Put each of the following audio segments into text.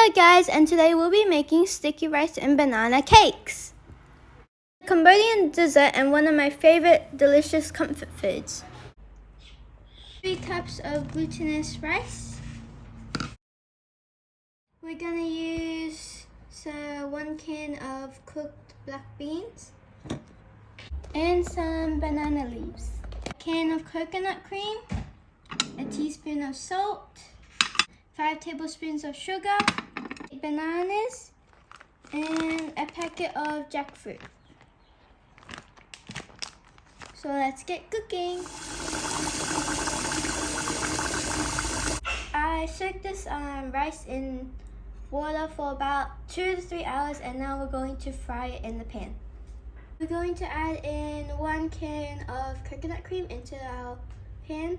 Hello guys, and today we'll be making sticky rice and banana cakes. Cambodian dessert and one of my favorite delicious comfort foods. 3 cups of glutinous rice. We're gonna use 1 can of cooked black beans and some banana leaves. A can of coconut cream, a teaspoon of salt, 5 tablespoons of sugar, 8 bananas, and a packet of jackfruit. So let's get cooking. I soaked this rice in water for about 2 to 3 hours, and now we're going to fry it in the pan. We're going to add in 1 can of coconut cream into our pan.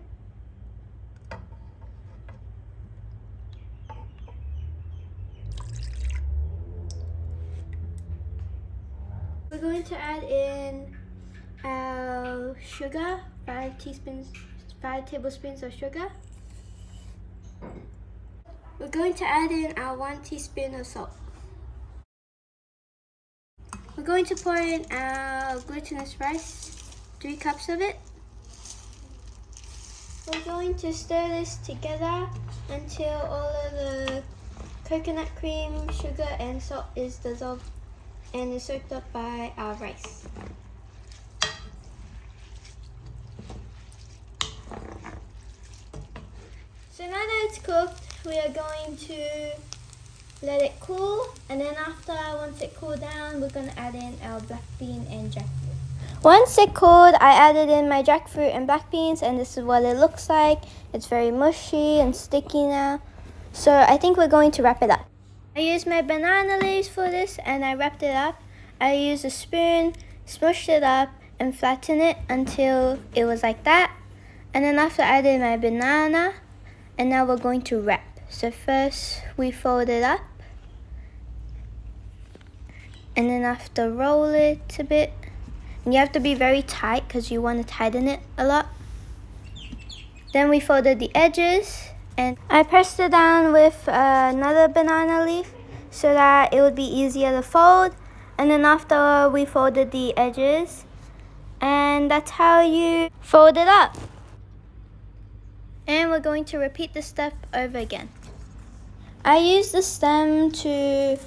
We're going to add in our sugar, 5 tablespoons of sugar. We're going to add in our 1 teaspoon of salt. We're going to pour in our glutinous rice, 3 cups of it. We're going to stir this together until all of the coconut cream, sugar, and salt is dissolved and is soaked up by our rice. So now that it's cooked, we are going to let it cool, and then once it cooled down, we're going to add in our black bean and jackfruit. Once it cooled, I added in my jackfruit and black beans, and this is what it looks like. It's very mushy and sticky now. So I think we're going to wrap it up. I used my banana leaves for this, and I wrapped it up. I used a spoon, smushed it up, and flattened it until it was like that. And then after I added my banana, and now we're going to wrap. So first we fold it up, and then after roll it a bit. And you have to be very tight because you want to tighten it a lot. Then we folded the edges, and I pressed it down with another banana leaf so that it would be easier to fold. And then after we folded the edges, and that's how you fold it up. And we're going to repeat this step over again. I used the stem to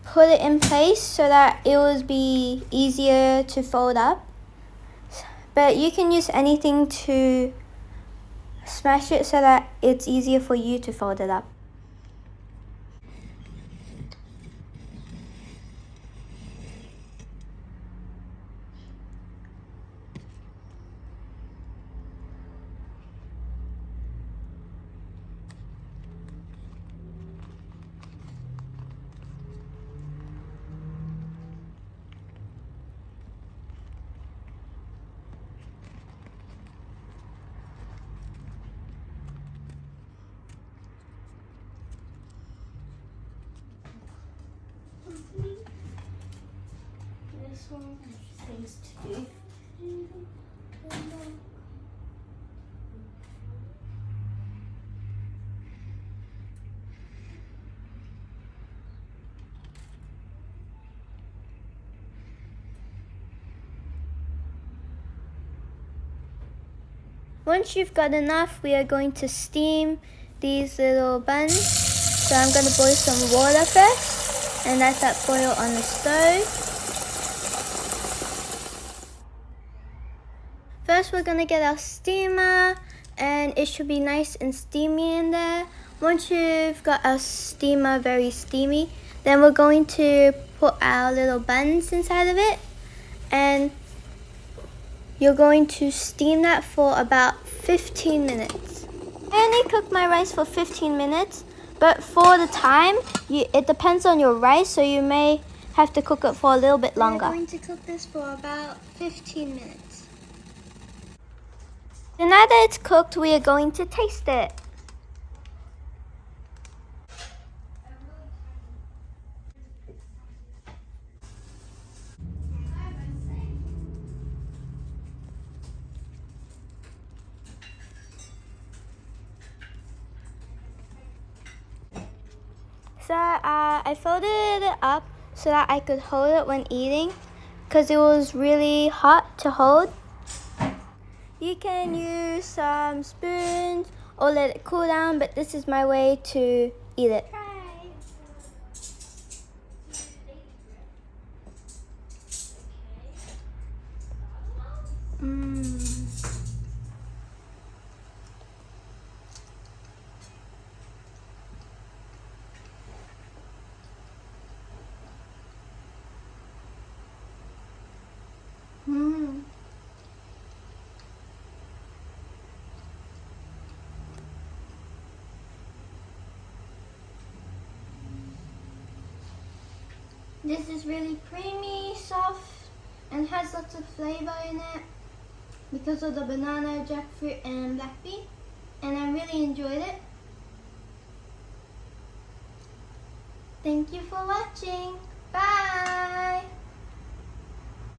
put it in place so that it would be easier to fold up. But you can use anything to smash it so that it's easier for you to fold it up. This one has things to do. Once you've got enough, we are going to steam these little buns. So I'm going to boil some water first, and let that boil on the stove. First, we're going to get our steamer, and it should be nice and steamy in there. Once you've got our steamer very steamy, then we're going to put our little buns inside of it, and you're going to steam that for about 15 minutes. I only cooked my rice for 15 minutes, but for the time, it depends on your rice, so you may have to cook it for a little bit longer. We're going to cook this for about 15 minutes. So now that it's cooked, we are going to taste it. So So I folded it up so that I could hold it when eating because it was really hot to hold. You can use some spoons or let it cool down, but this is my way to eat it. This is really creamy, soft, and has lots of flavor in it because of the banana, jackfruit, and black bean. And I really enjoyed it. Thank you for watching.